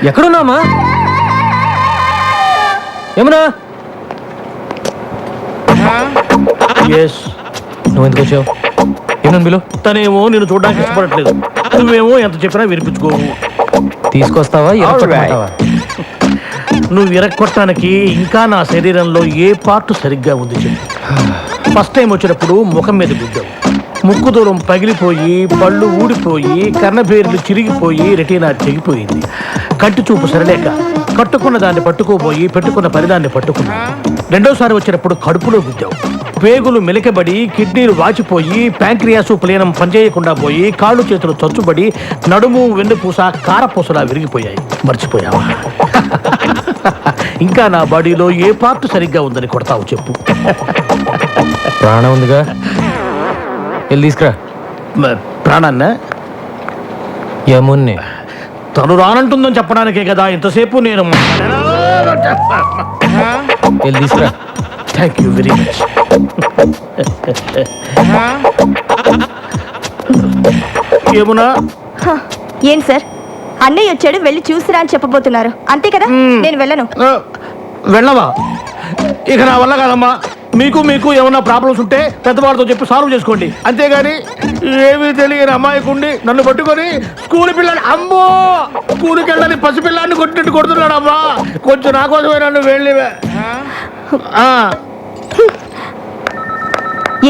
ఎక్కడున్నామా? ఏమన్నా నువ్వు ఎందుకు వచ్చావు? ఏమన్నా బిలు? తనేమో నేను చూడడానికి ఇష్టపడట్లేదు, నువ్వేమో ఎంత చెప్పినా వినిపించుకోవు. తీసుకొస్తావా? నువ్వు విరక్కొట్టడానికి ఇంకా నా శరీరంలో ఏ పార్ట్ సరిగ్గా ఉంది చెప్పు. ఫస్ట్ టైం వచ్చినప్పుడు ముఖం మీద గుద్దావు, ముక్కు దూరం పగిలిపోయి, పళ్ళు ఊడిపోయి, కన్నబేర్లు చిరిగిపోయి, రెటీనా తెగిపోయింది. కంటి చూపు సరలేక కట్టుకున్న దాన్ని పట్టుకోబోయి పెట్టుకున్న పరిదాన్ని పట్టుకున్నా. రెండోసారి వచ్చినప్పుడు కడుపులో గుద్దావు, పేగులు మెలికబడి, కిడ్నీలు వాచిపోయి, ప్యాంక్రియాసు ప్లీనం పనిచేయకుండా పోయి, కాళ్ళు చేతులు చచ్చుబడి, నడుము వెన్నుపూస కారపూసలా విరిగిపోయాయి. మర్చిపోయావా? ఇంకా నా బాడీలో ఏ పార్ట్ సరిగ్గా ఉందని కొడతావు చెప్పు. ప్రాణం ఉందిగా, వెళ్ళి తీసుకురా. ప్రాణాన్న యమున్ని తను రానంటుందని చెప్పడానికే కదా ఇంతసేపు నేను. వెళ్ళి తీసుకురా. Thank you very much. Yamuna, ఏంటి సార్, అన్నయ్య వచ్చాడు, వెళ్ళి చూసిరా అని చెప్పబోతున్నారు, అంతే కదా? నేను వెళ్ళను. వెళ్ళవా? ఇక నా వల్ల కాదమ్మా. మీకు ఏమన్నా ప్రాబ్లమ్స్ ఉంటే పెద్దవాడితో చెప్పి సాల్వ్ చేసుకోండి, అంతేగాని ఏమీ తెలియని అమ్మాయికుండి నన్ను పట్టుకొని స్కూల్ పిల్లని, అమ్మో స్కూల్కి వెళ్ళని పసిపిల్లాన్ని కొట్టినట్టు కొడుతున్నాడు అమ్మా. కొంచెం నా కోసమే నన్ను వెళ్ళి.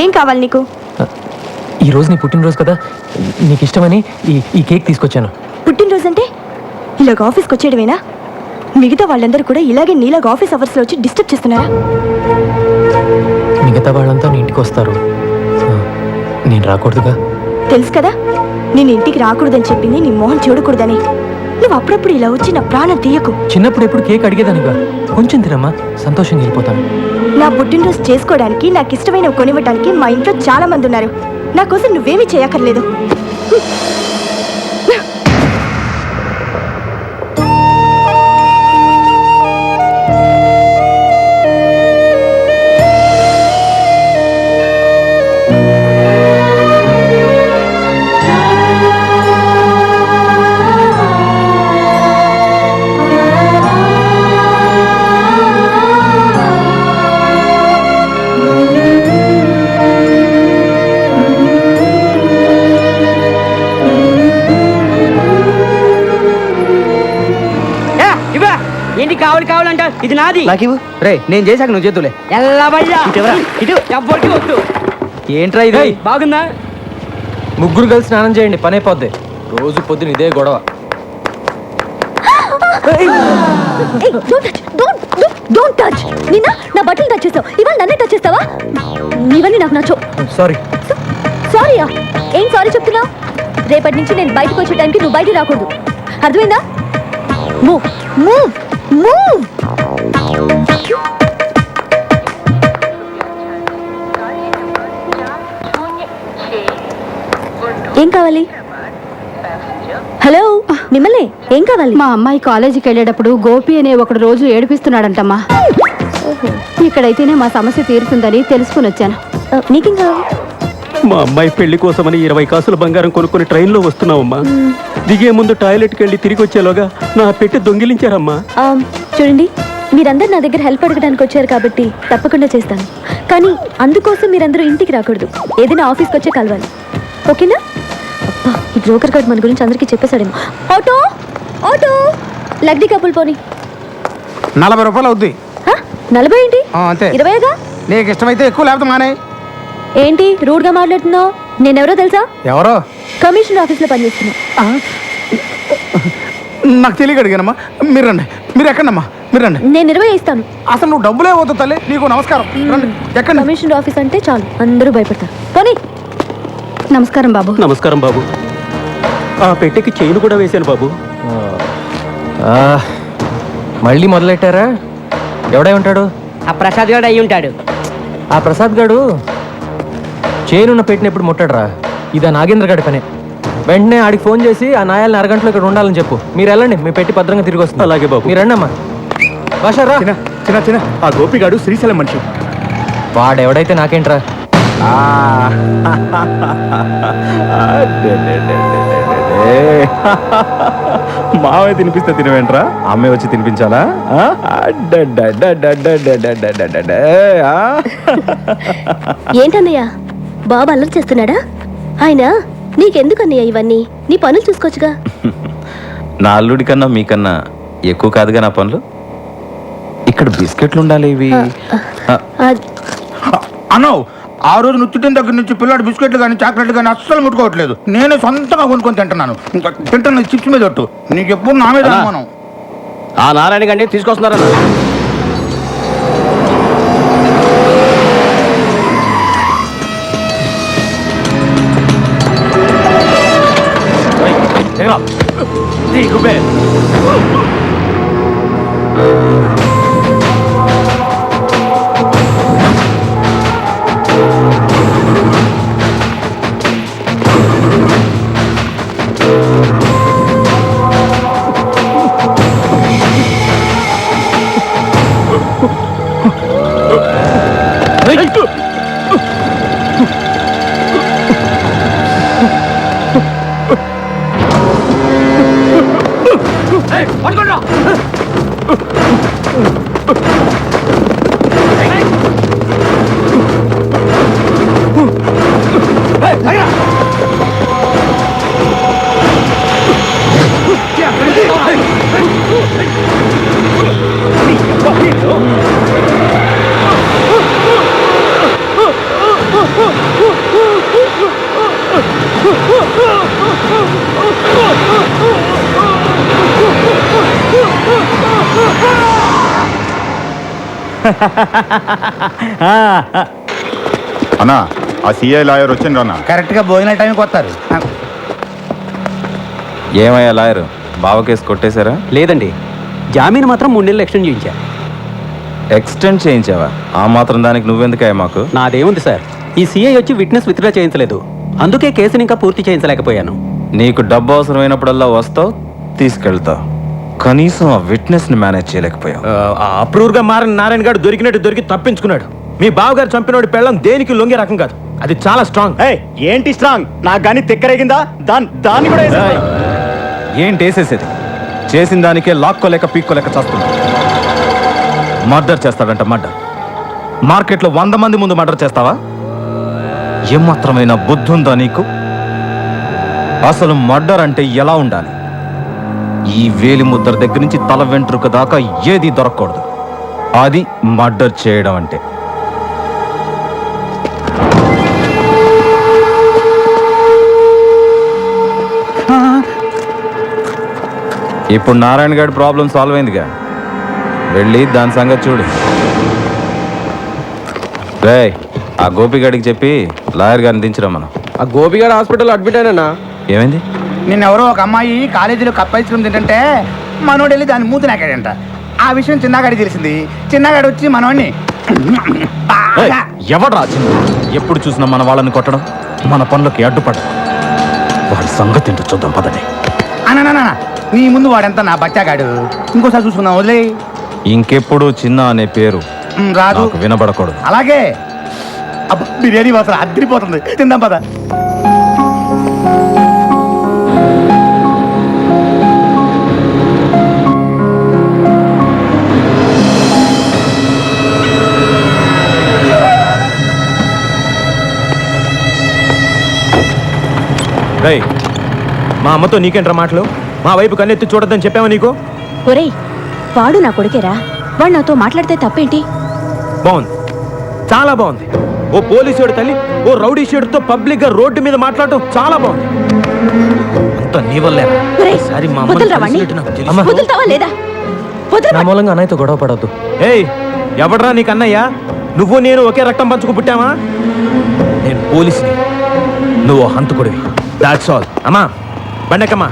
ఏం కావాలి నీకు? ఈ రోజు నీ పుట్టినరోజు కదా, నీకు ఇష్టమని ఈ కేక్ తీసుకొచ్చాను. పుట్టినరోజు అంటే ఇలాగ ఆఫీస్కి వచ్చేయడమేనా? మిగతా వాళ్ళందరూ కూడా ఇలాగే నీలాగా ఆఫీస్ అవర్స్లో వచ్చి డిస్టర్బ్ చేస్తున్నారా? మిగతా వాళ్ళంతా నీ ఇంటికి వస్తారు, నేను రాకూడదుగా? తెలుసు కదా, నేను ఇంటికి రాకూడదని చెప్పింది నీ మొహం చూడకూడదని. నువ్వు అప్పుడప్పుడు ఇలా వచ్చి నా ప్రాణం తీయకు. చిన్నప్పుడు ఎప్పుడు కేక్ అడిగేదానిగా, కొంచెం తినమ్మా, సంతోషంగా వెళ్ళిపోతాను. నా పుట్టినరోజు చేసుకోవడానికి, నాకు ఇష్టమైనవి కొనివ్వడానికి మా ఇంట్లో చాలా మంది ఉన్నారు. నా కోసం నువ్వేమీ చేయక్కర్లేదు. ఏంటి కావాలంట? ఇది నాది. రే, నేను చేశాక నువ్వు చేతులే. వద్దు. ఏంట్రా ఇది? బాగుందా? ముగ్గురు కలిసి స్నానం చేయండి, పని అయిపోద్ది. రోజు పొద్దున ఇదే గొడవ. నా బట్టలు టచ్ చేస్తావు, ఇవాళ నన్నే టచ్ చేస్తావా? ఇవన్నీ నాకు నచ్చవు. సారీ. సారీయా? ఏం సారీ చెప్తున్నావు? రేపటి నుంచి నేను బయటకు వచ్చే టైంకి నువ్వు బయటకు రాకూడదు, అర్థమైందా? Move move move. ఏం కావాలి? హలో, మిమ్మల్ని ఏం కావాలి? మా అమ్మాయి కాలేజీకి వెళ్ళేటప్పుడు గోపి అనే ఒకడు రోజు ఏడిపిస్తున్నాడంటమ్మా. ఇక్కడైతేనే మా సమస్య తీరుతుందని తెలుసుకుని వచ్చాను. నీకేం కావాలి? మా అమ్మాయి పెళ్లి కోసమని 20 కాసుల బంగారం కొనుక్కొని ట్రైన్లో వస్తున్నావమ్మా. దిగే ముందు టాయిలెట్కి వెళ్ళి తిరిగి వచ్చేలోగా నా పెట్టి దొంగిలించారమ్మా. చూడండి, మీరందరూ నా దగ్గర హెల్ప్ అడగడానికి వచ్చారు కాబట్టి తప్పకుండా చేస్తాను. కానీ అందుకోసం మీరందరూ ఇంటికి రాకూడదు, ఏదైనా ఆఫీస్కి వచ్చే కలవాలి, ఓకేనా? అబ్బా, ఈ బ్రోకర్ గార్డ్ మన గురించి అందరికీ చెప్పేశాడేమో. ఆటో ఆటో, లగ్డీ కప్పులు పోనీ. 40 రూపాయలు అవుద్ది. 40 ఏంటి? అంతే. 20గా? నీకు ఇష్టమైతే ఎక్కువ, లేకపోతే మానే. ఏంటి రూడ్గా మాట్లాడుతున్నావు? నేనెవరో తెలుసా? ఎవరో? కమిషనర్ ఆఫీస్లో పనిచేస్తున్నా. నాకు తెలియక అడిగానమ్మా. మీరు రండి. మీరు ఎక్కడమ్మా? మీరు రండి. నేను 20 ఇస్తాను. అసలు నువ్వు డబ్బులే పోతావు తల్లి. నీకు నమస్కారం. రండి. ఎక్కడ? కమిషనర్ ఆఫీస్ అంటే చాలు అందరూ భయపడతారు. పోనీ. నమస్కారం బాబు. నమస్కారం బాబు. ఆ పెట్టెకి చైన్ కూడా వేశాను బాబు. మళ్ళీ మొదలెట్టారా? ఎవడై ఉంటాడు? ఆ ప్రసాద్ గారు అయి ఉంటాడు. ఆ ప్రసాద్ గాడు చైనున్న పెట్టిన ఎప్పుడు ముట్టాడురా? ఇదా నాగేంద్ర గాడి పనే. వెంటనే ఆడికి ఫోన్ చేసి ఆ నాయాలని అరగంటలో ఇక్కడ ఉండాలని చెప్పు. మీరు వెళ్ళండి, మీ పెట్టి భద్రంగా తిరిగి వస్తుంది. అలాగే బాబు. మీరు రండి అమ్మా. భాషరా చిన్న ఆ గోపిగాడు శ్రీశైలం మనిషి. వాడెవడైతే నాకేంట్రా? మావే తినిపిస్తే తినవేంట్రా అమ్మే వచ్చి తినిపించాలా ఆ? అడ్డడ్డడ్డడ్డడ్డడ్డడ్డడ్డడ్డడ్డ. ఆ? ఏంటన్నయ్య బాబు అల్లరి చేస్తున్నాడా? ఆయన నీకెందుకన్నయ్య ఇవన్నీ? నీ పనులు చూసుకోవచ్చుగా. నా అల్లుడి కన్నా మీకన్నా ఎక్కువ కాదుగా నా పనులు. ఇక్కడ బిస్కెట్లు ఉండాలి ఇవి. అది- అన్నో ఆ రోజు నువ్వు తిట్టిన దగ్గర నుంచి పిల్లాడు బిస్కెట్లు కానీ చాక్లెట్లు కానీ అస్సలు ముట్టుకోవట్లేదు. నేనే సొంతంగా కొనుక్కొని తింటున్నాను. ఇంకా తింటున్న చిప్స్ మీద ఒట్టు. నీకు ఎప్పుడు నా మీద అనుమానం. ఆ నారాయణ గండి తీసుకొస్తున్నారన్న. అన్నా ఆ సిఐ లాయర్ వచ్చిండ్రు అన్న. కరెక్ట్ గా భోజనాల టైంకి వస్తారు. ఏమయ్యా లాయరు బావ కేసు కొట్టేశారా? లేదండి, జామీన్ మాత్రం 3 నెలలు ఎక్స్టెండ్ చేయించా. ఎక్స్టెండ్ చేయించావా? ఆ మాత్రం దానికి నువ్వెందుకయ్యా మాకు? నాదేముంది సార్, ఈ సిఐ వచ్చి విట్నెస్ విత్డ్రా చేయించలేదు, అందుకే కేసుని ఇంకా పూర్తి చేయించలేకపోయాను. నీకు డబ్బు అవసరమైనప్పుడల్లా వస్తావు, తీసుకెళ్తావు. కనీసం ఆ విట్నెస్ ని మేనేజ్ చేయలేకపోయావు. అప్రూవ్ గా మారిన నారాయణ గారు దొరికినట్టు దొరికి తప్పించుకున్నాడు. మీ బావగారు చంపినోడి పెళ్ళం దేనికి లొంగే రకం కాదు, అది చాలా స్ట్రాంగ్. ఏంటి స్ట్రాంగ్? నాకు కానీ తిక్కరేగిందా? దాన్ని కూడా ఏయ్, ఏంటి వేసేసేది? చేసిన దానికే లాక్కోలేక పీక్కోలేక చేస్తున్నా. మర్డర్ చేస్తాడంట, మర్డర్. మార్కెట్లో 100 మంది ముందు మర్డర్ చేస్తావా? ఏమాత్రమైన బుద్ధి ఉందా నీకు? అసలు మర్డర్ అంటే ఎలా ఉండాలి? ఈ వేలి ముద్ర దగ్గర నుంచి తల వెంట్రుక దాకా ఏది దొరకకూడదు. అది మర్డర్ చేయడం అంటే. ఇప్పుడు నారాయణ గారి ప్రాబ్లం సాల్వ్ అయిందిగా, వెళ్ళి దాని సంగతి చూడు. రేయ్, ఆ గోపిగాడికి చెప్పి లాయర్ గారిని దించరా. మనం ఆ గోపిగాడు హాస్పిటల్ అడ్మిట్ అయినా. ఏమైంది? నిన్నెవరో ఒక అమ్మాయి కాలేజీలో కప్ ఐస్ క్రీమ్ తింటే మనోడు వెళ్ళి దాన్ని మూతి నాకాడంట. ఆ విషయం చిన్నగాడికి తెలిసింది. చిన్నగాడు వచ్చి మనోడిని ఎవడ్రా చిన్న? ఎప్పుడు చూసినా మన వాళ్ళని కొట్టడం, మన పనులకి అడ్డుపడడం. వాడి సంగతి ఏంటో చూద్దాం పదండి. అన్న నీ ముందు వాడెంత నా బచ్చాగాడు. ఇంకోసారి చూసుకుందాం, వదిలే. ఇంకెప్పుడు చిన్న అనే పేరు రాదు, నాకు వినబడకూడదు. అలాగే. అబ్బా, బిర్యానీ వాసన అద్దరిపోతుంది. తిందాం పద. రేయ్, మా అమ్మతో నీకేంట్రా మాటలు? మా వైపు కన్నెత్తి చూడొద్దని చెప్పావా నీకు? ఒరేయ్, వాడు నా కొడుకేరా, వాడు నాతో మాట్లాడితే తప్పేంటి? బాగుంది, చాలా బాగుంది. ఓ పోలీసుడి తల్లి ఓ రౌడీ షేడుతో పబ్లిక్ గా రోడ్డు మీద మాట్లాడటం చాలా బాగుంది. అంత నీ వల్లేరా? ఒరేయ్, ఒకసారి మా అమ్మని వదలరా వాణ్ణి? కలిసినట్టు నాకు తెలుసు. వదులుతావా లేదా? నా మూలంగా అన్నయ్యతో గొడవ పడద్దు. ఏయ్, ఎవడ్రా నీకు అన్నయ్య? నువ్వు నేను ఒకే రక్తం పంచుకు పుట్టావా? నేను పోలీసుని, నువ్వు హంతకుడివి. That's all. అమ్మా బండకమ్మా.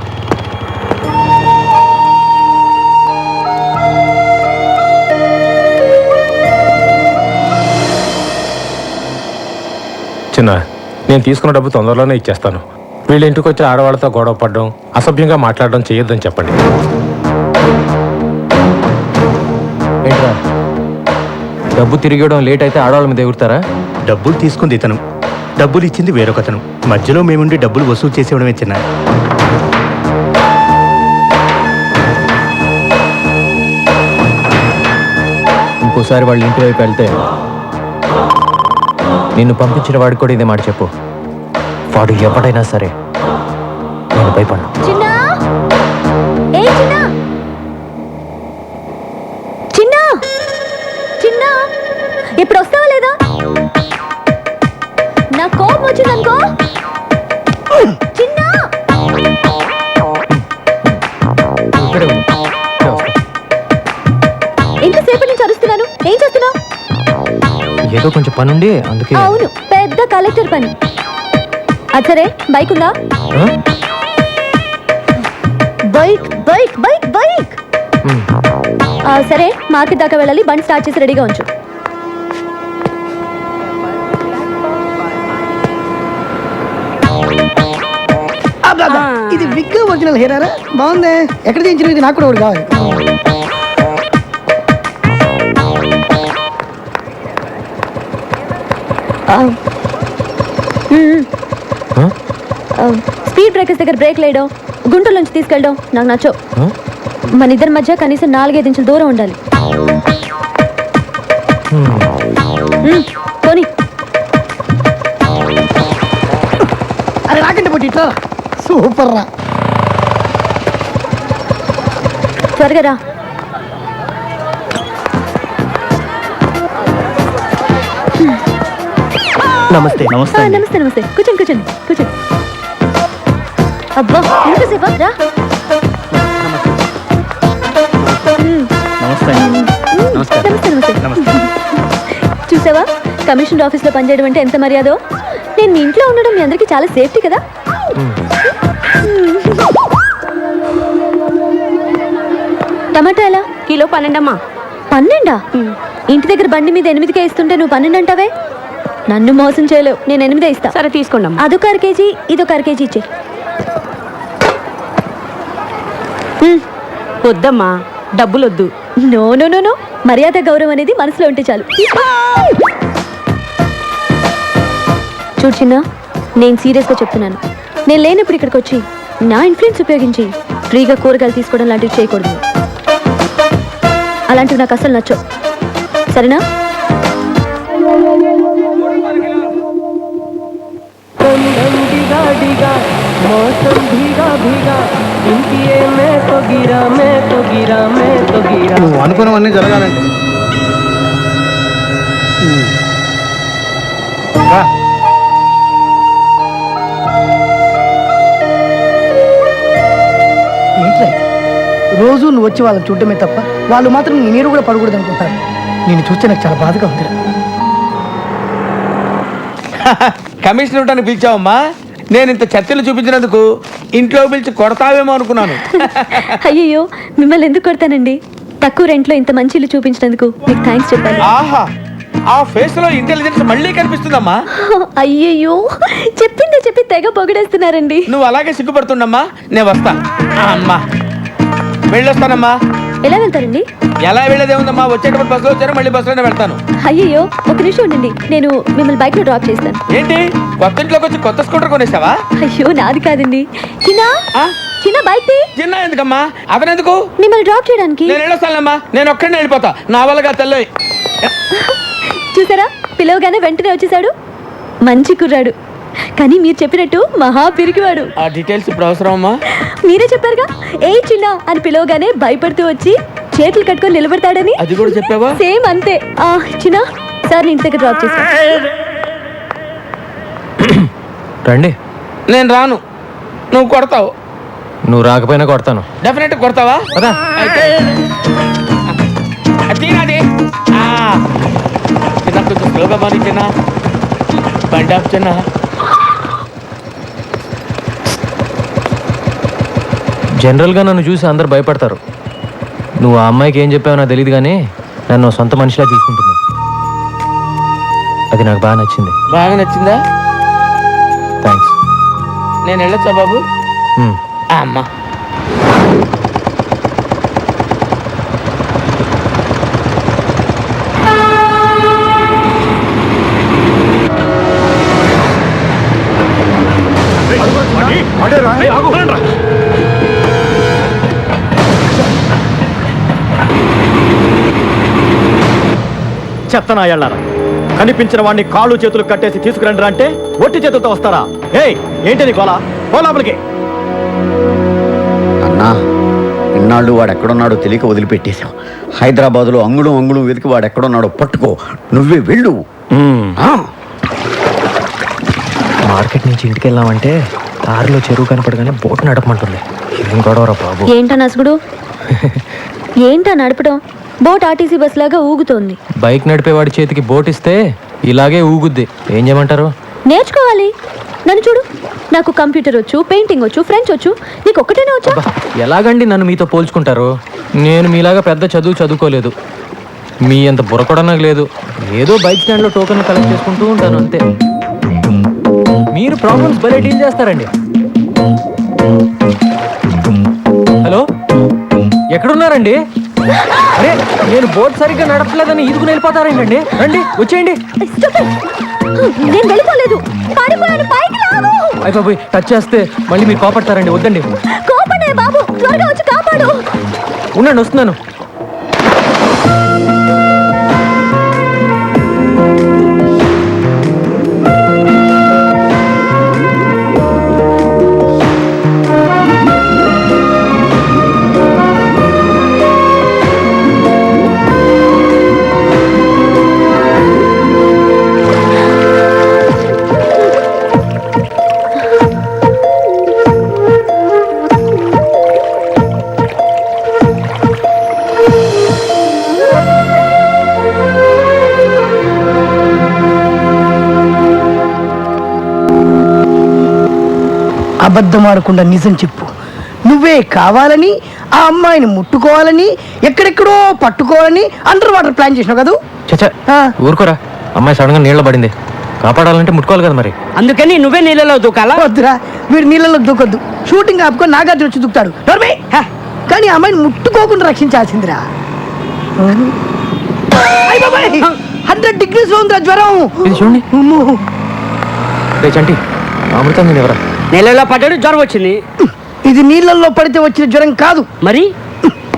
చిన్న, నేను తీసుకున్న డబ్బు తొందరలోనే ఇచ్చేస్తాను. వీళ్ళ ఇంటికి వచ్చి ఆడవాళ్ళతో గొడవ పడడం, అసభ్యంగా మాట్లాడడం చేయొద్దని చెప్పండి. ఏంట్రా, డబ్బు తిరిగడం లేట్ అయితే ఆడవాళ్ళ మీద ఎగురుతారా? డబ్బులు తీసుకుంది ఇతను, డబ్బులు ఇచ్చింది వేరొకతను. మధ్యలో మేముండి డబ్బులు వసూలు చేసేవడమే చిన్న. ఇంకోసారి వాళ్ళ ఇంటి వైపు వెళ్తే నిన్ను పంపించిన వాడికి కూడా ఇదే మాట చెప్పు. వాడు ఎవడైనా సరే నేను భయపడ్డా. చిన్న ఏ చిన్న చిన్న చిన్న ఇప్పుడు వస్తావా లేదా? నా కోపం వచ్చిందనుకో. చిన్న ఇక్కడే ఉండు. ఇక్కడే వస్తా. ఎంతసేపటి నుంచి అరుస్తున్నాను, ఏం చేస్తున్నావు? ఏదో కొంచెం పనుండి అందుకే. అవును, పెద్ద కలెక్టర్ పని. అది సరే, బైక్ ఉందా? ఆ? Bike bike bike bike. ఉమ్. సరే, మార్కెట్ దాకా వెళ్ళాలి. బండి స్టార్ట్ చేసి రెడీగా ఉంచు. ఇది విగ్ ఒరిజినల్ హెయిర్ బాగుంది. ఎక్కడ చేయించిన ఇది? నాకు కూడా ఒకటి కావాలి. స్పీడ్ బ్రేకర్స్ దగ్గర బ్రేక్ లేయడం, గుంటల నుంచి తీసుకెళ్ళడం నాకు నచ్చో. ఆ? మన ఇద్దరి మధ్య కనీసం 4-5 ఇంచుల దూరం ఉండాలి. పోనీ. అరే రాకండి పోటీ ఇట్లా. సూపర్ రా. త్వరగా రా. నమస్తే. నమస్తే నమస్తే. కూర్చోండి కూర్చోండి కూర్చోండి. అబ్బా ఎంతసేపా? రా. నమస్తే. నమస్తే నమస్తే. చూసావా, కమిషనర్ ఆఫీస్ లో పనిచేయడం అంటే ఎంత మర్యాదో. నేను మీ ఇంట్లో ఉండడం మీ అందరికి చాలా సేఫ్టీ కదా. టమాటా ఎలా? కిలో 12 అమ్మా. 12? ఇంటి దగ్గర బండి మీద 8కే ఇస్తుంటే నువ్వు 12 అంటావే? నన్ను మోసం చేయలేవు. నేను 8 ఇస్తా. సరే తీసుకోండి అమ్మా. అదొక 1/2 కేజీ, ఇదొక 1/2 కేజీ ఇచ్చే. వద్దమ్మా, డబ్బులు వద్దు. నో నో నో నో, మర్యాద గౌరవం అనేది మనసులో ఉంటే చాలు. చూడు చిన్న, నేను సీరియస్గా చెప్తున్నాను. నేను లేనప్పుడు ఇక్కడికి వచ్చి నా ఇన్ఫ్లుయెన్స్ ఉపయోగించి ఫ్రీగా కూరగాయలు తీసుకోవడం లాంటివి చేయకూడదు. అలాంటివి నాకు అసలు నచ్చవు. సరేనా? నువ్వు అనుకున్నవన్నీ జరగాలంటే ఏంట్రా ఇది? రోజు నువ్వు వచ్చి వాళ్ళని చూడటమే తప్ప వాళ్ళు మాత్రం నీ నీరు కూడా పడకూడదు అనుకుంటారు. నేను చూస్తే నాకు చాలా బాధగా ఉంది. కమిషనర్ ఉంటాను పిలిచావమ్మా. నేను ఇంత చర్చలు చూపించినందుకు ఇంట్లో పిలిచి కొడతావేమో అనుకున్నాను. అయ్యయ్యో, మిమ్మల్ని ఎందుకు కొడతానండి? తక్కువ రెంట్లో ఇంత మంచి ఇల్లు చూపించినందుకు మీకు థ్యాంక్స్ చెప్పాలి. ఆహా, ఆ ఫేస్ లో ఇంటెలిజెన్స్ మళ్ళీ కనిపిస్తుందమ్మా. అయ్యయ్యో, చెప్పిందే చెప్పి తెగ పొగిడేస్తున్నారండి. నువ్వు అలాగే సిగ్గుపడుతుండమ్మా. నేను వస్తా. అమ్మా వెళ్ళొస్తానమ్మా. ఎలా వెళ్తారండి? ఎలా వెళ్ళేదే ఉందమ్మా, వచ్చేటప్పుడు బస్సులో వచ్చాను, మళ్ళీ బస్సులోనే వెళ్తాను. అయ్యయ్యో, ఒక నిమిషం ఉండండి, నేను మిమ్మల్ని బైక్ లో డ్రాప్ చేస్తాను. ఏంటి, కొత్త ఇంట్లోకి వచ్చి కొత్త స్కూటర్ కొనేసావా? అయ్యో, నాది కాదండి. చిన్న ఆ? చిన్న బైక్ తీ. చిన్న ఎందుకమ్మా, అతనెందుకు? మిమ్మల్ని డ్రాప్ చేయడానికి. నేను వెళ్ళొస్తానమ్మా. నేను ఒక్కడినే వెళ్ళిపోతా, నా వల్లగా తెల్లవి. చూసారా, పిలవగానే వెంటనే వచ్చేసాడు. మంచి కుర్రాడు, కానీ మీరు చెప్పినట్టు మహా పిరికివాడు. ఆ డీటెయిల్స్ ఇప్పుడు అవసరం అమ్మా. మీరే చెప్పారుగా, ఏ చిన్న అని పిలవగానే భయపడుతూ వచ్చి చేతులు కట్టుకొని నిలబడతాడని. అది కూడా చెప్పావా? సేమ్ అంతే. చిన్న సార్, ఇంటి దగ్గర డ్రాప్ చేస్తా. రండి. నేను రాను, నువ్వు కొడతావు. నువ్వు రాకపోయినా కొడతాను. డెఫినెట్ కొడతావా? పదా. అయితే తీరాది. చిన్న కొంచెం స్లోగా మారి చిన్న. బండి ఆఫ్ చిన్న. జనరల్గా నన్ను చూసి అందరు భయపడతారు. నువ్వు ఆ అమ్మాయికి ఏం చెప్పావో నాకు తెలియదు, కానీ నన్ను సొంత మనిషిలా చూసుకుంటున్నావు. అది నాకు బాగా నచ్చింది. బాగా నచ్చిందా? థ్యాంక్స్. నేను వెళ్ళొచ్చా బాబు? అమ్మా, చెత్తనాయాళ్ళారా కనిపించిన వాడిని కాళ్ళు చేతులు కట్టేసి తీసుకురండి అంటే ఒట్టి చేతులతో వస్తారా? ఏయ్ ఏంటిది గోలా? లోపలికి. అన్నా ఇన్నాళ్ళు వాడు ఎక్కడున్నాడో తెలియక వదిలిపెట్టేశాం. హైదరాబాదులో అంగుళం అంగుళం వెతికి వాడు ఎక్కడున్నాడో పట్టుకో, నువ్వే వెళ్ళు. మార్కెట్ నుంచి ఇంటికి వెళ్ళామంటే దారిలో చెరువు కనపడగానే బోట్ నడపమంటుంది. ఏం గొడవరా బాబు? ఏంటా నసుగుడు? ఏంటా నడపడం? బోట్ ఆర్టీసీ బస్ లాగా ఊగుతోంది. బైక్ నడిపేవాడి చేతికి బోట్ ఇస్తే ఇలాగే ఊగుద్ది. ఏం చేయమంటారు? నేర్చుకోవాలి. నన్ను చూడు, నాకు కంప్యూటర్ వచ్చు, పెయింటింగ్ వచ్చు, ఫ్రెంచ్ వచ్చు. నీకు ఒక్కటేనే వచ్చా? ఎలాగండి నన్ను మీతో పోల్చుకుంటారు? నేను మీలాగా పెద్ద చదువుకోలేదు. మీ అంత బుర్ర కూడా నాకు లేదు. ఏదో బైక్ స్టాండ్లో టోకెన్ కలెక్ట్ చేసుకుంటూ ఉంటాను అంతే. మీరు ప్రాబ్లమ్స్ భలే డీల్ చేస్తారండి. హలో, ఎక్కడున్నారండి? అరే, నేను బోట్ సరిగ్గా నడపలేదని ఈదుకుని వెళ్ళిపోతారేంటండి? రండి, వచ్చేయండి. నేను వెళ్ళిపోలేదు, పారిపోయాను. పైకి రావు. అయిపోయి టచ్ చేస్తే మళ్ళీ మీరు కోపడతారండి. వద్దండి. కోపడే బాబు, త్వరగా వచ్చి కాపాడు. ఉండండి, వస్తున్నాను. అబద్ధం ఆడకుండా నిజం చెప్పు. నువ్వే కావాలని ఆ అమ్మాయిని ముట్టుకోవాలని ఎక్కడెక్కడో పట్టుకోవాలని అండర్ వాటర్ ప్లాన్ చేసినావు కదా? చచ్చా, ఊరుకోరా. అమ్మాయి సడన్ గా నీళ్ళ పడింది. కాపాడాలంటే ముట్టుకోవాలి కదా మరి. అందుకని నువ్వే నీళ్ళలో దూకాలా? వద్దురా, వీడు నీళ్ళలో దూకొద్దు. షూటింగ్ ఆపుకొని నాగార్జున వచ్చి దూకుతాడు. నోర్మే! కానీ ఆ అమ్మాయిని ముట్టుకోకుండా రక్షించాల్సిందిరా. 100 degrees ఉందిరా జ్వరం. ఇది చూడండి. రే చంటి, అమృతం నేను ఎవరా? నీళ్ళలో పడ్డాడు, జ్వరం వచ్చింది. ఇది నీళ్ళల్లో పడితే వచ్చిన జ్వరం కాదు. మరి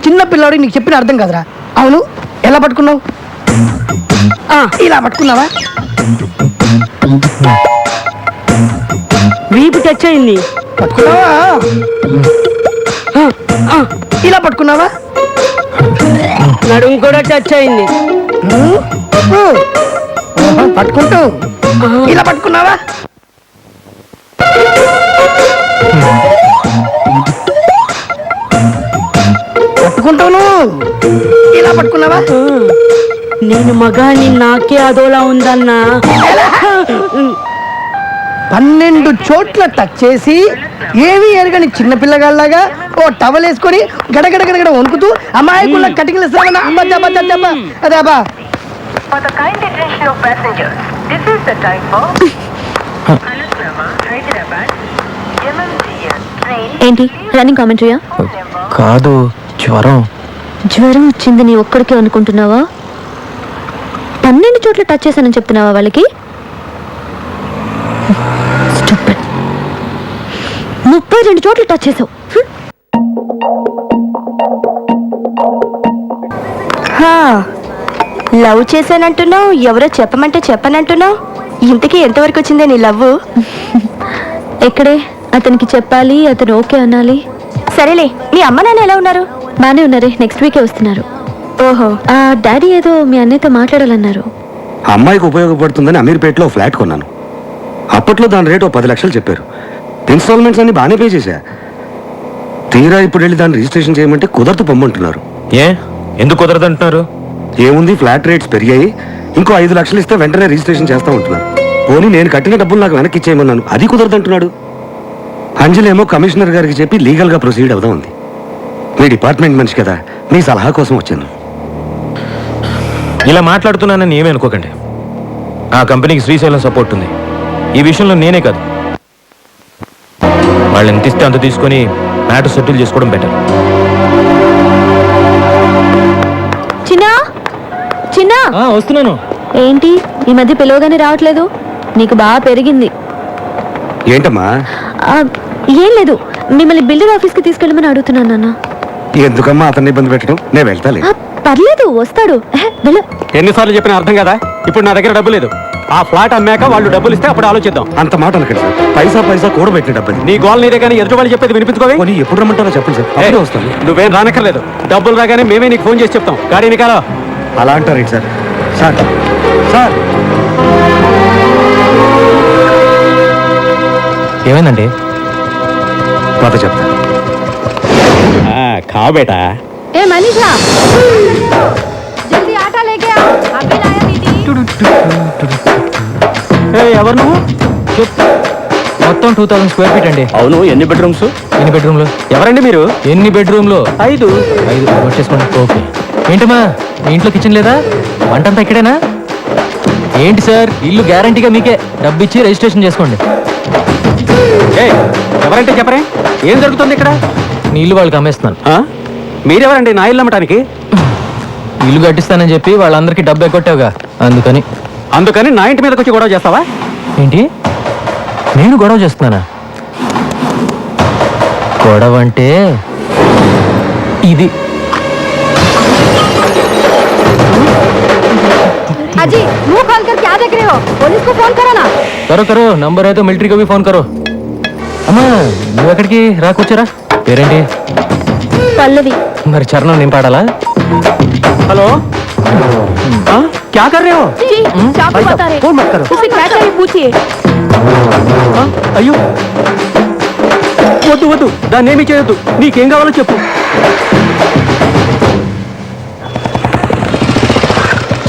చిన్న పిల్లాడు నీకు చెప్పిన అర్థం కాదురా. అవును, ఎలా పట్టుకున్నావు? ఇలా పట్టుకున్నావా? వీపు టచ్ అయింది. పట్టుకున్నావా? ఇలా పట్టుకున్నావా? నడుము కూడా టచ్ అయింది. పట్టుకుంటూ ఇలా పట్టుకున్నావా? పట్టుకుంటాను. ఇలా పట్టుకున్నావా? నేను మగాని నాకే అదోలా ఉందన్నా. 12 చోట్ల టచ్ చేసి ఏవి ఎరగని చిన్న పిల్లగాళ్ళలాగా ఓ టవల్ వేసుకొని గడగడ గడగడ వణుకుతూ అమాయకుల కటింగ్లు అదేబా. ఏంటి రన్నింగ్ కామెంటరీయా? కాదు, జ్వరం. జ్వరం వచ్చింది నీ ఒక్కడికే అనుకుంటున్నావా? 12 చోట్ల టచ్ చేశానని చెప్తున్నావా వాళ్ళకి? 32 చోట్ల టచ్ చేసావు. లవ్ చేశానంటున్నావు, ఎవరో చెప్పమంటే చెప్పనంటున్నావు. ఇంతకీ ఎంతవరకు వచ్చిందే నీ లవ్? ఎక్కడే? అతనికి చెప్పాలి, అతను ఓకే అనాలి. సరేలే, మీ అమ్మ నాన్న ఎలా ఉన్నారు? బానే ఉన్నారే, నెక్స్ట్ వీకే వస్తున్నారు. ఓహో, ఆ డాడీ ఏదో మీ అన్నయ్యతో మాట్లాడాలన్నారు. అమ్మాయికి ఉపయోగపడుతుందని అమీర్పేటలో ఫ్లాట్ కొన్నాను. అప్పట్లో దాని రేటు 10 లక్షలు చెప్పారు. ఇన్స్టాల్మెంట్స్ అన్ని బాగానే పే చేశా. తీరా ఇప్పుడు వెళ్ళి దాన్ని రిజిస్ట్రేషన్ చేయమంటే కుదరదు పొమ్మంటున్నారు. ఏ, ఎందుకు కుదరదంటున్నారు? ఏముంది, ఫ్లాట్ రేట్స్ పెరిగాయి, ఇంకో 5 లక్షలు ఇస్తే వెంటనే రిజిస్ట్రేషన్ చేస్తా ఉంటున్నారు. పోనీ నేను కట్టిన డబ్బులు నాకు వెనక్కి ఇచ్చేయమన్నాను, అది కుదరదంటున్నాడు. అంజలేమో కమిషనర్ గారికి చెప్పి లీగల్గా ప్రొసీడ్ అవుదా ఉంది. మీ డిపార్ట్మెంట్ మనిషి కదా, మీ సలహా కోసం వచ్చాను. ఇలా మాట్లాడుతున్నానని ఏమీ అనుకోకండి. ఆ కంపెనీకి శ్రీశైలం సపోర్ట్ ఉంది. ఈ విషయంలో నేనే కాదు, వాళ్ళు ఎంత ఇస్తే అంత తీసుకొని మ్యాటర్ సెటిల్ చేసుకోవడం బెటర్. చిన్నా చిన్నా, వస్తున్నాను. ఏంటి ఈ మధ్య పిలవగానే రావట్లేదు? నీకు బాగా పెరిగింది. ఏంటమ్మా? ఏం లేదు, మిమ్మల్ని బిల్డర్ ఆఫీస్కి తీసుకెళ్ళమని అడుగుతున్నాను నాన్న. ఎందుకమ్మా అతన్ని ఇబ్బంది పెట్టడం, నేను వెళ్తాలే. పర్లేదు వస్తాడు. వెళ్ళు. ఎన్నిసార్లు చెప్పినా అర్థం కదా. ఇప్పుడు నా దగ్గర డబ్బు లేదు. ఆ ఫ్లాట్ అమ్మాక వాళ్ళు డబ్బులు ఇస్తే అప్పుడు ఆలోచిద్దాం. అంత మాట అనకండి సార్, పైసా కూడబెట్టిన డబ్బని. నీ గోల్ నీదే కానీ ఎదుటి వాళ్ళు చెప్పేది వినిపించుకోవి. పోనీ ఎప్పుడు రమ్మంటారో చెప్పండి సార్, అప్పుడే వస్తాను. నువ్వేం రానక్కర్లేదు. డబ్బులు రాగానే మేమే నీకు ఫోన్ చేసి చెప్తాం. గాడీని కారా. అలా అంటారేంటి సార్? సార్ సార్ ఏమైందండి? మాట చెప్తా. కా బేటా. ఏ మనీషా జల్దీ ఆటా లేకే ఆ అభి లాయా బేటీ. ఎవరు నువ్వు? మొత్తం 2000 స్క్వేర్ ఫీట్ అండి. అవును, ఎన్ని బెడ్రూమ్స్? ఎన్ని బెడ్రూమ్లు? ఎవరండి మీరు? ఎన్ని బెడ్రూమ్లు? 5. వచ్చేసుకోండి. ఓకే. ఏంటమ్మా మీ ఇంట్లో కిచెన్ లేదా? వంటంతా ఇక్కడేనా? ఏంటి సార్, ఇల్లు గ్యారంటీగా మీకే. డబ్బు ఇచ్చి రిజిస్ట్రేషన్ చేసుకోండి. ఎవరంటే చెప్పరే, ఏం జరుగుతుంది ఇక్కడ? నీ ఇల్లు వాళ్ళకి అమ్మేస్తున్నాను. మీరెవరండి నా ఇల్లు అమ్మటానికి? ఇల్లు కట్టిస్తానని చెప్పి వాళ్ళందరికీ డబ్బు ఎగ్గొట్టావుగా, అందుకని నా ఇంటి మీదకి వచ్చి గొడవ చేస్తావా? ఏంటి నేను గొడవ చేస్తున్నానా? గొడవ అంటే ఇది. अजी मुंह खोल कर क्या देख रहे हो? पुलिस को फोन करो ना. करो నంబర్ అయితే మిలిటరీ को भी फोन करो. అమ్మా నువ్వు ఎక్కడికి రాకొచ్చారా? పేరేంటి? పల్లవి. మరి చరణం నేను పాడాలా? హలో, क्या कर रहे हो? जी चाकू बता रहे. फोन मत करो. उसे क्या चाहिए पूछिए. అయ్యో వద్దు దాన్ని ఏమీ చేయొద్దు. నీకేం కావాలో చెప్పు.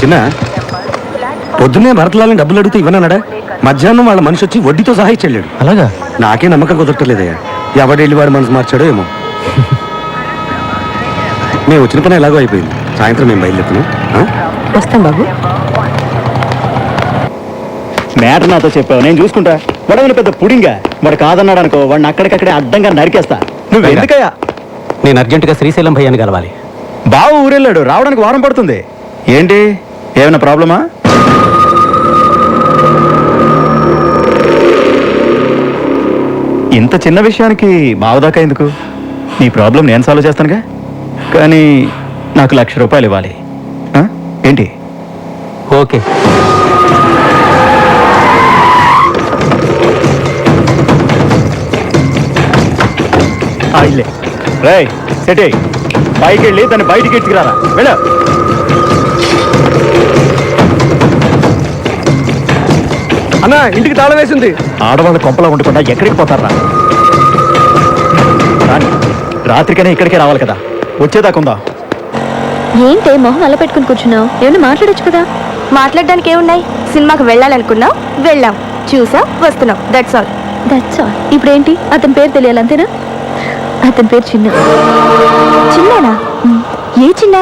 చిన్న పొద్దున్నే భరతలాలని డబ్బులు అడిగితే ఇవ్వనన్నాడా? మధ్యాహ్నం వాళ్ళ మనిషి వచ్చి వడ్డీతో సహా ఇచ్చెళ్ళాడు. అలాగా? నాకే నమ్మకం కుదరట్లేదయ్యా. ఎవడెళ్ళి వాడు మనసు మార్చాడో ఏమో. మేము వచ్చిన పని ఎలాగో అయిపోయింది. సాయంత్రం మేము బయలుదేరుతున్నాం. వస్తాం బాబు. మ్యాటర్ నాతో చెప్పావు, నేను చూసుకుంటా. వాడేమైనా పెద్ద పుడింగా? వాడు కాదన్నాడు అనుకో, వాడిని అక్కడికక్కడే అడ్డంగా నరికేస్తా. నువ్వు ఎందుకయ్యా? నేను అర్జెంటుగా శ్రీశైలం భయ్యాన్ని కలవాలి. బావ ఊరెళ్ళాడు, రావడానికి వారం పడుతుంది. ఏంటి, ఏమైనా ప్రాబ్లమా? ఇంత చిన్న విషయానికి బావదాకా ఎందుకు? నీ ప్రాబ్లం నేను సాల్వ్ చేస్తానుగా. కానీ నాకు ₹1,00,000 ఇవ్వాలి. ఏంటి? ఓకే. ఇల్లే రే సెటే పైకి వెళ్ళి దాన్ని బయటికి ఎత్తుకురారా. వెళ్ళ. అన్నా ఇంటికి తాళం వేసింది. ఆడవాళ్ళ కొంపలా ఉండకుండా ఎక్కడికి పోతారా? రాత్రికైనా ఇక్కడికే రావాలి కదా. వచ్చేదాకుందా? ఏంటే మొహం అలా పెట్టుకుని కూర్చున్నావు? ఏమన్నా మాట్లాడొచ్చు కదా. మాట్లాడడానికి ఏమున్నాయి? సినిమాకి వెళ్ళాలనుకున్నాం, వెళ్ళాం, చూసాం, వస్తున్నాం. That's all. ఇప్పుడు ఏంటి? అతని పేరు తెలియాలి అంతేనా? అతని పేరు చిన్న. చిన్ననా? ఏ చిన్న?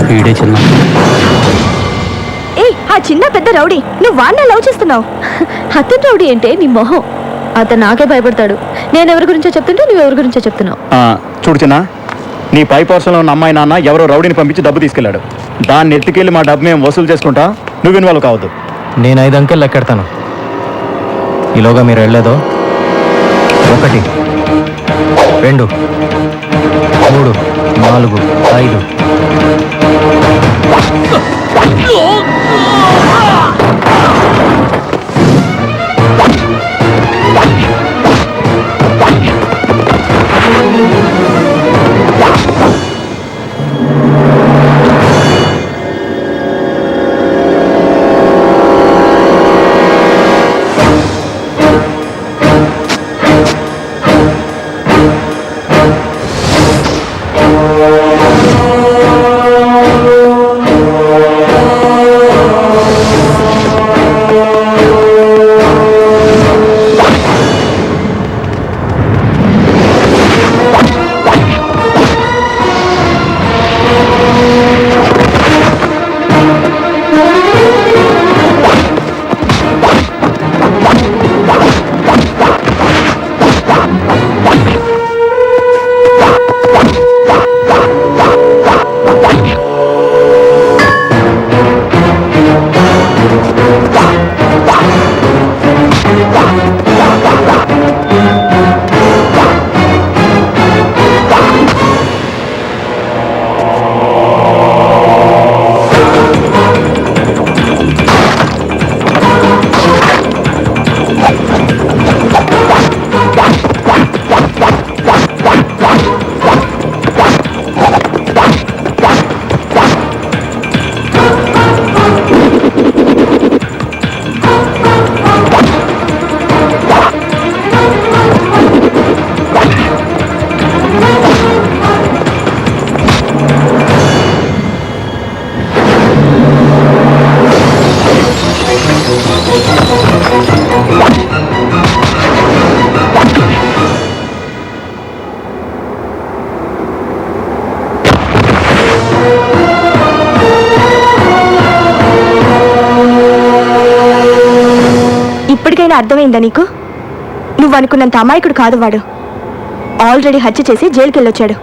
వీడే చిన్న. ఏ ఆ చిన్న పెద్ద రౌడీ, నువ్వు వాడిని లవ్ చేస్తున్నావు. అతని రౌడీ ఏంటే? నీ మొహం. అతను నాకే భయపడతాడు. నేను ఎవరి గురించో చెప్తుంటే నువ్వు ఎవరి గురించో చెప్తున్నావు. చూడు చిన్న, నీ పై పోర్షన్లో ఉన్న అమ్మాయి నాన్న ఎవరో రౌడీని పంపించి డబ్బు తీసుకెళ్లాడు. దాన్ని ఎత్తుకెళ్ళి మా డబ్బు మేము వసూలు చేసుకుంటా. నువ్వు ఇన్వాల్వ్ కావద్దు. నేను 5 అంకెలు లెక్కెడతాను. ఈలోగా మీరు వెళ్ళలేదో 1 2 3 4 5. ఇప్పటికైనా అర్థమైందా నీకు? నువ్వు అనుకున్నంత అమాయకుడు కాదు వాడు. ఆల్రెడీ హత్య చేసి జైలుకి వెళ్ళొచ్చాడు.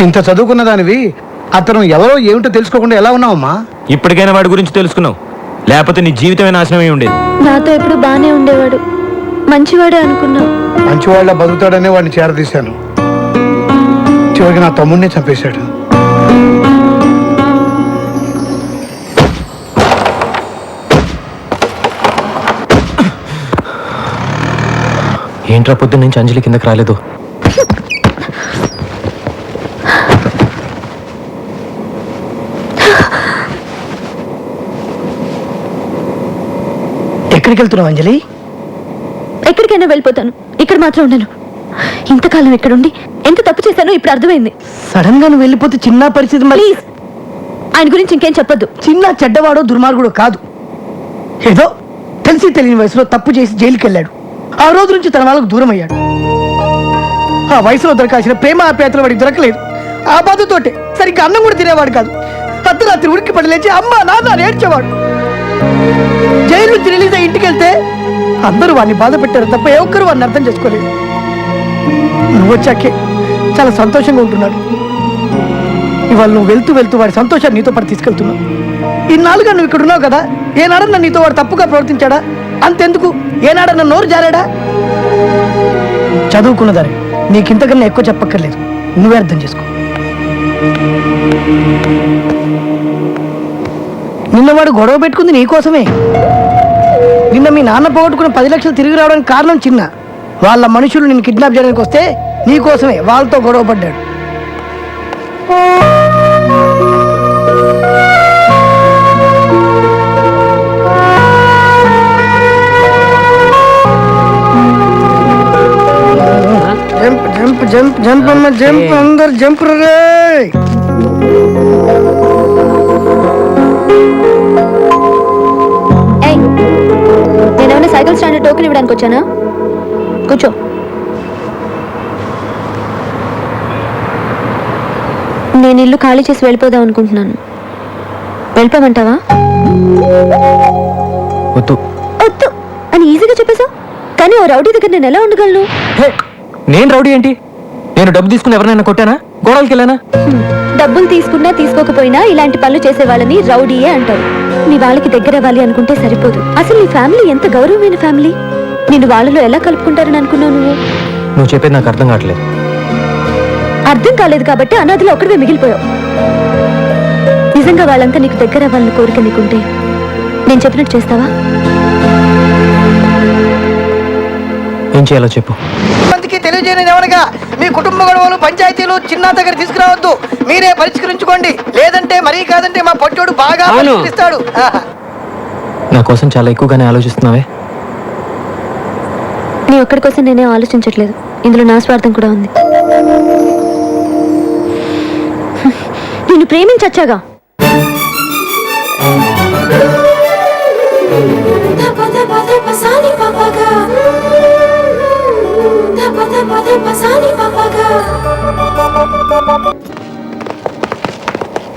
ఇంత చదువుకున్న దానివి అతను ఎవరో ఏమిటో తెలుసుకోకుండా ఎలా ఉన్నావమ్మా? ఇప్పటికైనా వాడి గురించి తెలుసుకున్నావు, లేకపోతే నీ జీవితమే నాశనమై ఉండేది. నాతో ఎప్పుడు బానే ఉండేవాడు, మంచివాడే అనుకున్నావు. మంచివాళ్ళ బతుకుతాడనే వాడిని చేరదీశాను. చివరికి నా తమ్ముడినే చంపేశాడు. ఏంట్రా పొద్దున్న నుంచి అంజలి కిందకి రాలేదు? ఎక్కడికి వెళ్తున్నావు అంజలి? ఎక్కడికైనా వెళ్ళిపోతాను, ఇక్కడ మాత్రం ఉండను. ఇంతకాలం ఇక్కడుండి ఎంత తప్పు చేశానో ఇప్పుడు అర్థమైంది. సడన్ గా నువ్వు వెళ్ళిపోతే చిన్న పరిస్థితి. ప్లీజ్ ఆయన గురించి ఇంకేం చెప్పొద్దు. చిన్న చెడ్డవాడో దుర్మార్గుడో కాదు. ఏదో తెలిసి తెలియని వయసులో తప్పు చేసి జైలుకి వెళ్ళాడు. ఆ రోజు నుంచి తన వాళ్ళకు దూరం అయ్యాడు. ఆ వయసులో దొరకాల్సిన ప్రేమ ఆప్యాయతలు వాడికి దొరకలేదు. ఆ బాధతోటే సరిగ్గా అన్నం కూడా తినేవాడు కాదు. అర్ధరాత్రి ఉడికి పడి లేచి అమ్మ నాన్న అని ఏడ్చేవాడు. జైలు నుంచి రిలీజ్ అయ్యి ఇంటికి వెళ్తే అందరూ వాడిని బాధ పెట్టారు తప్ప ఏ ఒక్కరు వాడిని అర్థం చేసుకోలేదు. నువ్వు వచ్చాకే చాలా సంతోషంగా ఉంటున్నాడు. ఇవాళ నువ్వు వెళ్తూ వెళ్తూ వాడి సంతోషాన్ని నీతో పాటు తీసుకెళ్తున్నావు. ఇన్నాళ్ళుగా నువ్వు ఇక్కడ ఉన్నావు కదా, ఏనాడన్నా నీతో వాడు తప్పుగా ప్రవర్తించాడా? అంతెందుకు, ఏనాడన్నా నోరు జారాడా? చదువుకున్నదాన్ని నీకింతకన్నా ఎక్కువ చెప్పక్కర్లేదు, నువ్వే అర్థం చేసుకో. నిన్న వాడు గొడవ పెట్టుకుంది నీకోసమే. నిన్న మీ నాన్న పోగొట్టుకున్న 10 లక్షలు తిరిగి రావడానికి కారణం చిన్న. వాళ్ళ మనుషులు నిన్ను కిడ్నాప్ చేయడానికి వస్తే నీకోసమే వాళ్ళతో గొడవ పడ్డాడు. జంప్ జంప్ జంప్ జంప్ అమ్మ జంప్, అందరు జంప్ రే. నేనేమైనా సైకిల్ స్టాండ్ టోకెన్ ఇవ్వడానికి వచ్చానా? కూర్చో. నేను ఇల్లు ఖాళీ చేసి వెళ్ళిపోదాం అనుకుంటున్నాను. వెళ్ళిపోమంటావా? వద్దు వద్దు అని ఈజీగా చెప్పేశావు, కానీ ఓ రౌడీ దగ్గర నేను ఎలా ఉండగలను? నేను రౌడీ ఏంటి? నేను డబ్బు తీసుకుని ఎవరినైనా కొట్టానా? గోడలకి వెళ్ళానా? డబ్బులు తీసుకున్నా తీసుకోకపోయినా ఇలాంటి పనులు చేసే వాళ్ళని రౌడీయే అంటారు. నీ వాళ్ళకి దగ్గర అవ్వాలి అనుకుంటే సరిపోదు. అసలు నీ ఫ్యామిలీ ఎంత గౌరవమైన ఫ్యామిలీ. నిన్ను వాళ్ళలో ఎలా కలుపుకుంటారని అనుకున్నావు నువ్వు? నువ్వు చెప్పేది నాకు అర్థం కావట్లేదు. అర్థం కాలేదు కాబట్టి అనాథలో ఒక్కడివే మిగిలిపోయావు. నిజంగా వాళ్ళంతా నీకు దగ్గర అవ్వాలని కోరిక నీకుంటే నేను చెప్పినట్టు చేస్తావా? ఏం చేయాలో చెప్పు. మందికి తెలియజేయని ఏమనగా మీ కుటుంబ గొడవలు పరిచయాలు చిన్న దగ్గర తీసుకురావద్దు, మీరే పరిష్కరించుకోండి. లేదంటే మరీ కాదంటే మా పొట్టోడు బాగా పరిష్కరిస్తాడు. నా కోసం చాలా ఎక్కువగానే ఆలోచిస్తున్నావే. నీ ఒక్కడి కోసం నేనే ఆలోచించట్లేదు, ఇందులో నా స్వార్థం కూడా ఉంది. నిన్ను ప్రేమించచ్చాగా.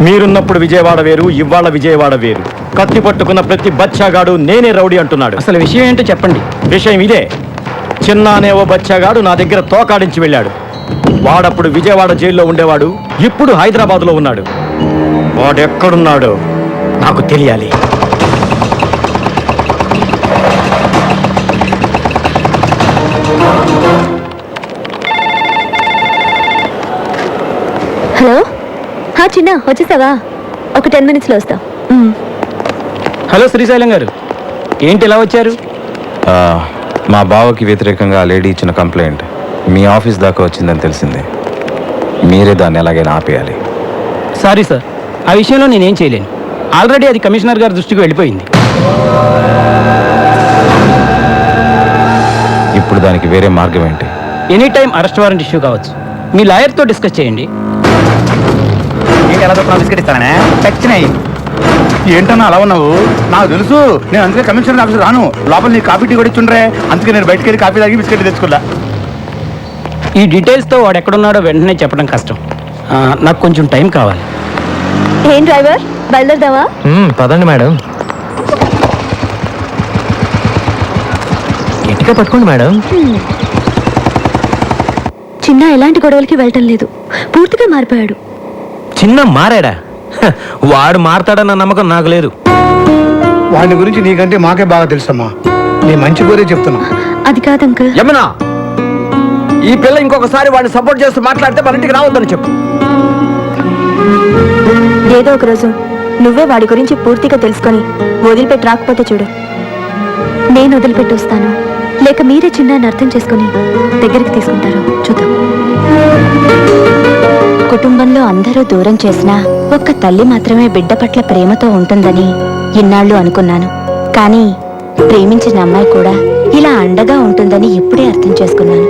మీరున్నప్పుడు విజయవాడ వేరు, ఇవాళ విజయవాడ వేరు. కత్తి పట్టుకున్న ప్రతి బచ్చాగాడు నేనే రౌడీ అంటున్నాడు. అసలు విషయం ఏంటో చెప్పండి. విషయం ఇదే. చిన్న అనే ఓ బచ్చాగాడు నా దగ్గర తోకాడించి వెళ్ళాడు. వాడప్పుడు విజయవాడ జైల్లో ఉండేవాడు, ఇప్పుడు హైదరాబాద్లో ఉన్నాడు. వాడెక్కడున్నాడో నాకు తెలియాలి. హలో, చిన్న వచ్చేసావా? ఒక 10 minutesలో వస్తా. హలో శ్రీశైలం గారు, ఏంటి ఇలా వచ్చారు? మా బావకి వ్యతిరేకంగా ఆ లేడీ ఇచ్చిన కంప్లైంట్ మీ ఆఫీస్ దాకా వచ్చిందని తెలిసింది. మీరే దాన్ని ఎలాగైనా ఆపేయాలి. సారీ సార్, ఆ విషయంలో నేనేం చేయలేను. ఆల్రెడీ అది కమిషనర్ గారి దృష్టికి వెళ్ళిపోయింది. ఇప్పుడు దానికి వేరే మార్గం ఏంటి? Any time arrest warrant issue కావచ్చు. మీ లాయర్తో డిస్కస్ చేయండి. ఏంటన్నా అలా ఉన్నావు? నాకు తెలుసు, నేను అందుకే కమిషనర్ ఆఫీస్ రాను. లోపల నీ కాఫీ టీ కూడా ఇచ్చుండ్రే, అందుకే నేను బయటకు వెళ్ళి కాఫీ తాగి బిస్కెట్ తెచ్చుకున్నా. ఈ డీటెయిల్స్తో వాడు ఎక్కడున్నాడో వెంటనే చెప్పడం కష్టం. నాకు కొంచెం టైం కావాలి. ఏం డ్రైవర్, బయలుదేరదామా? పదండి మేడం. గట్టిగా పట్టుకోండి మేడం. చిన్న ఎలాంటి గొడవలకి వెళ్ళటం లేదు, పూర్తిగా మారిపోయాడు. చిన్న మారాడా? వాడు మారతాడన్న నమ్మకం నాకు లేదు. వాడి గురించి నీకంటే మాకే బాగా తెలుసమ్మా. నీ మంచి కోరే చెప్తున్నా. అది కాదు అంకుల్. యమునా, ఈ పిల్ల ఇంకొకసారి వాడిని సపోర్ట్ చేస్తూ మాట్లాడితే మన ఇంటికి రావద్దని చెప్పు. ఏదో ఒక రోజు నువ్వే వాడి గురించి పూర్తిగా తెలుసుకొని వదిలిపెట్టి రాకపోతే చూడు, నేను వదిలిపెట్టి వస్తాను, లేక మీరే చిన్నాన్ని అర్థం చేసుకుని దగ్గరికి తీసుకుంటారు, చూద్దాం. కుటుంబంలో అందరూ దూరం చేసినా ఒక్క తల్లి మాత్రమే బిడ్డ పట్ల ప్రేమతో ఉంటుందని ఇన్నాళ్ళు అనుకున్నాను. కానీ ప్రేమించిన అమ్మాయి కూడా ఇలా అండగా ఉంటుందని ఇప్పుడే అర్థం చేసుకున్నాను.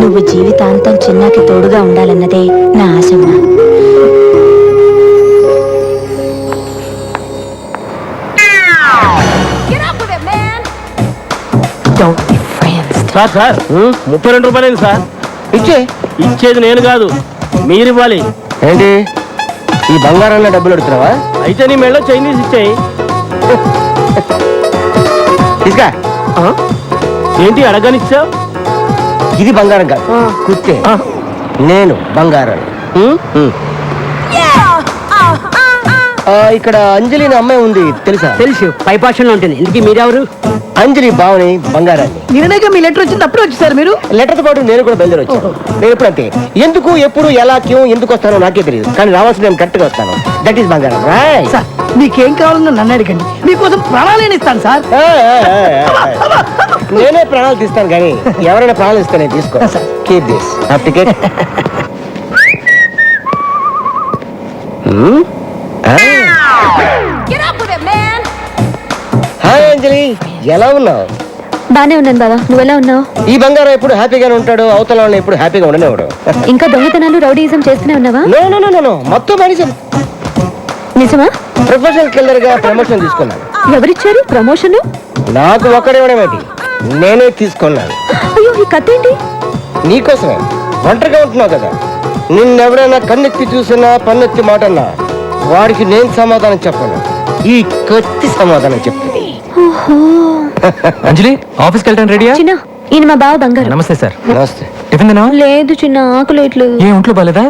నువ్వు జీవితాంతం చిన్నాకి తోడుగా ఉండాలన్నదే నా ఆశమ్మా. సార్ 32 రూపాయలు సార్. ఇచ్చేది నేను కాదు, మీరు ఇవ్వాలి. ఏంటి ఈ బంగారంలో డబ్బులు అడుగుతున్నావా? అయితే నీ మెళ్ళో చైనీస్ ఇచ్చేయి. ఇసుకా ఏంటి అడగనిచ్చావు? ఇది బంగారం కాదు, కుర్తే. నేను బంగారం. ఇక్కడ అంజలి అనే అమ్మాయి ఉంది, తెలుసా? తెలుసు, పైపాషంలో ఉంటుంది. ఇందుకీ మీరెవరు? అంజలి బావని బంగారాన్ని. నిన్ననే మీ లెటర్ వచ్చింది, అప్పుడు వచ్చేసారు మీరు. లెటర్తో పాటు నేను కూడా బయలుదేరి వచ్చాను. నేను ఎప్పుడు అంతే, ఎందుకు ఎప్పుడు ఎలా క్యూ ఎందుకు వస్తానో నాకే తెలియదు, కానీ రావాల్సిన నేను కరెక్ట్గా వస్తాను. దట్ ఈస్ బంగారం. సార్ మీకేం కావాలన్నా నన్ను అడగండి, మీకోసం ప్రాణాలు ఇస్తాను సార్. నేనే ప్రాణాలు తీస్తాను, కానీ ఎవరైనా ప్రాణాలు ఇస్తానే తీసుకో. Keep this ticket. హాయ్ అంజలి, ఎలా ఉన్నావు? బానే ఉన్నాను బావా, నువ్వెలా ఉన్నావు? ఈ బంగారం ఎప్పుడు హ్యాపీగానే ఉంటాడు, అవతల వాళ్ళని ఎప్పుడు హ్యాపీగా ఉండనివాడు. ఇంకా దొంగతనాలు రౌడీయిజం చేస్తూనే ఉన్నావా? నో మొత్తం మనిషి. నిజమా? ప్రొఫెషనల్ కిల్లర్ గా ప్రమోషన్ తీసుకున్నాను. ఎవరిచ్చారు ప్రమోషన్? నాకు ఒక్కడేవాడేమిటి, నేనే తీసుకున్నాను. అయ్యో, ఈ కథ ఏంటి? నీకోసమే. ఒంటరిగా ఉంటున్నావు కదా, నిన్నెవరైనా కన్నెత్తి చూసినా పన్నెత్తి మాటన్నా వాడికి నేను సమాధానం చెప్పను, ఈ కత్తి సమాధానం చెప్తుంది. అంజలి, ఆఫీస్కి వెళ్ళడానికి రెడీయా? చిన్న, ఈయన మా బావ బంగారు. నమస్తే సార్. నమస్తే. టిఫిన్ తిన్నావా? లేదు చిన్న, ఆకలేట్లేదు. ఏ ఒంట్లో బాలేదా?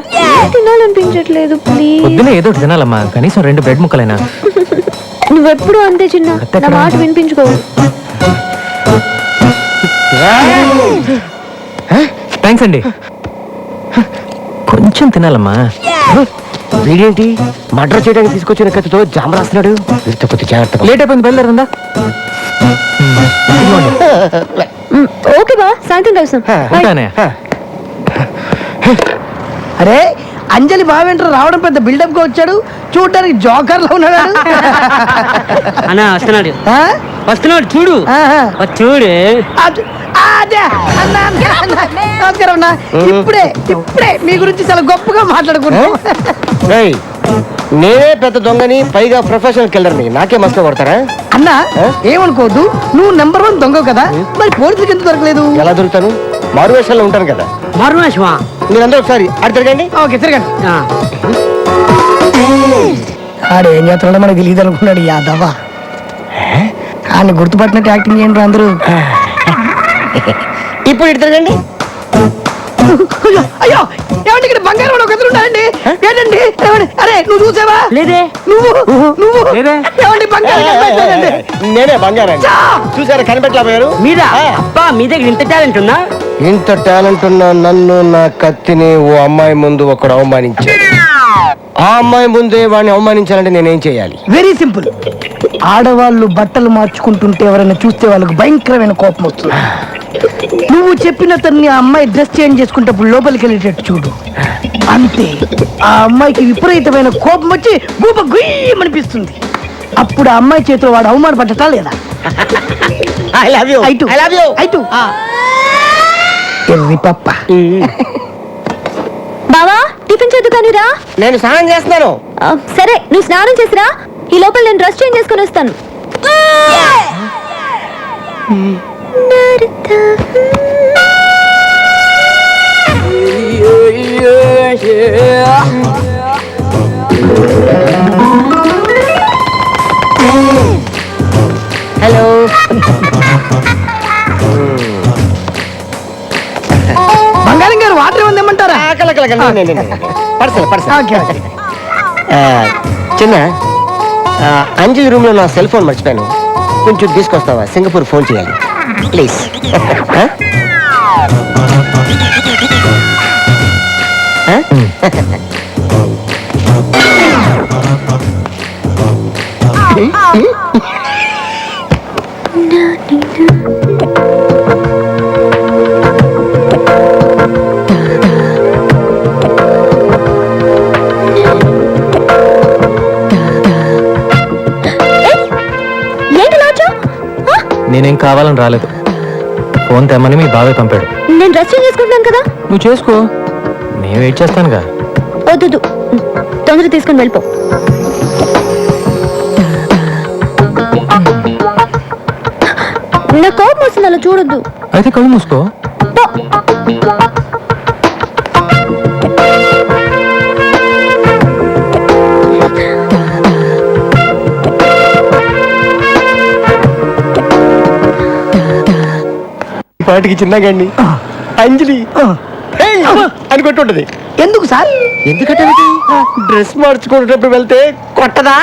తినాలనిపించట్లేదు, ప్లీజ్. పొద్దున ఏదో ఒకటి తినాలమ్మా, కనీసం 2 బ్రెడ్ ముక్కలైనా. నువ్వెప్పుడు అంతే చిన్న, నా మాట వినిపించుకో. థ్యాంక్స్ అండి. కొంచెం తినాలమ్మా. వీడేంటి మర్డర్ చేయడానికి తీసుకొచ్చిన కత్తితో జామ రాస్తున్నాడు? జాగ్రత్త, లేట్ అయిపోయింది, బయలుదేరిందా? ఓకే బా, సాయంత్రం కలుస్తాం. ఉంటానే. అరే అంజలి బావేంటారు రావడం పెద్ద బిల్డప్ గా వచ్చాడు, చూడడానికి జోకర్ లో ఉన్నాడు. అన్నా వస్తున్నాడు, వస్తున్నాడు చూడు, చూడు. నమస్కారం అన్న. ఇప్పుడే మీ గురించి చాలా గొప్పగా మాట్లాడుకున్నాం. నేనే పెద్ద దొంగని, పైగా ప్రొఫెషనల్ కిల్లర్ని, నాకే మస్తు కొడతారా? అన్న ఏమనుకోవద్దు, నువ్వు నెంబర్ 1 దొంగ కదా, మరి పోలీసులకు ఎందుకు దొరకలేదు? ఎలా దొరుకుతాను, మారువేషాల్లో ఉంటాను కదా. మారువేషమా? మీరందరూ ఒకసారి అటు తిరగండి. ఓకే తిరగండి. ఆడు ఏం చేస్తున్నాడో మనకు తెలియదు అనుకున్నాడు యాదవ. ఆయన గుర్తుపట్టినట్టు యాక్టింగ్ చేయండి అందరూ. ఇప్పుడు ఇటు తిరగండి. అయ్యో ఏమండి, ఇక్కడ బంగారం ఒక ఉన్నాడండి. ఏంటండి? అరే నువ్వు చూసావా? లేదే. నువ్వు ఏమండి బంగారం? నేనే బంగారం. చూసారా, కనిపెట్టలేకపోయారు మీరా? అబ్బా, మీ దగ్గర ఇంత టాలెంట్ ఉందా? ఇంత టాలెంట్ ఉన్న నన్ను, నా కత్తిని ఓ అమ్మాయి ముందు ఒకడు అవమానించాడు. ఆ అమ్మాయి ముందే వాడిని అవమానించాలంటే నేనేం చేయాలి? Very simple. ఆడవాళ్ళు బట్టలు మార్చుకుంటుంటే ఎవరైనా చూస్తే వాళ్ళకి భయంకరమైన కోపం వస్తుంది. నువ్వు చెప్పిన తన్ని ఆ అమ్మాయి డ్రెస్ చేంజ్ చేసుకుంటప్పుడు లోపలికి వెళ్ళేటట్టు చూడు, అంతే. ఆ అమ్మాయికి విపరీతమైన కోపం వచ్చి గూప గుయ్యమనిపిస్తుంది. అప్పుడు ఆ అమ్మాయి చేతిలో వాడు అవమానపడ్డటా లేదా? I love you. ఎర్రి పప్ప. బావా, టిఫిన్ చేద్దు కానీ రా. నేను స్నానం చేస్తున్నాను. సరే, నువ్వు స్నానం చేసిరా, ఈ లోపల నేను డ్రెస్ చేంజ్ చేసుకొని వస్తాను. హలో బంగారం గారు వాటర్ ఏమన్నా ఇమ్మంటారా? Okay, okay. చిన్న అంజలి రూమ్ లో నా సెల్ ఫోన్ మర్చిపోయాను, కొంచెం తీసుకొస్తావా? సింగపూర్ ఫోన్ చేయాలి ప్లీజ్. ఏంటి లాచు? ఆ? నేనేం కావాలని రాలేదు, ఫోన్ తెమ్మని మీ బావే పంపాడు. నేను డ్రెస్ చేంజ్ చేసుకుంటున్నాను కదా. నువ్వు చేసుకో, నేను వెయిట్ చేస్తానుగా. వద్దు, తొందరగా తీసుకొని వెళ్ళిపో. నా కోపం వస్తుంది, అలా చూడొద్దు. అయితే కళ్ళు మూసుకో. పో. పాటికి చిన్నగాండి అంజలి అని కొట్టుంటది. ఎందుకు సార్? ఎందుకంటే డ్రెస్ మార్చుకునేటప్పుడు వెళ్తే కొట్టదా?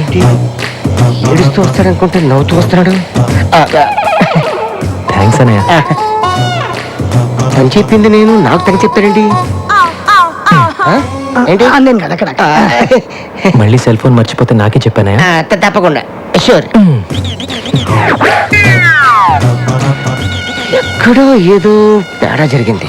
ఏంటి ఏడుస్తూ వస్తాడనుకుంటే నవ్వుతూ వస్తున్నాడు. థ్యాంక్స్ అన్నయ్య. తను చెప్పింది నేను నాకు తగ్గ చెప్తాడండి. ఏంటి నేను కదా అక్కడ. మళ్ళీ సెల్ ఫోన్ మర్చిపోతే నాకే చెప్పానయ్య. తప్పకుండా షూర్. ఎక్కడో ఏదో తేడా జరిగింది.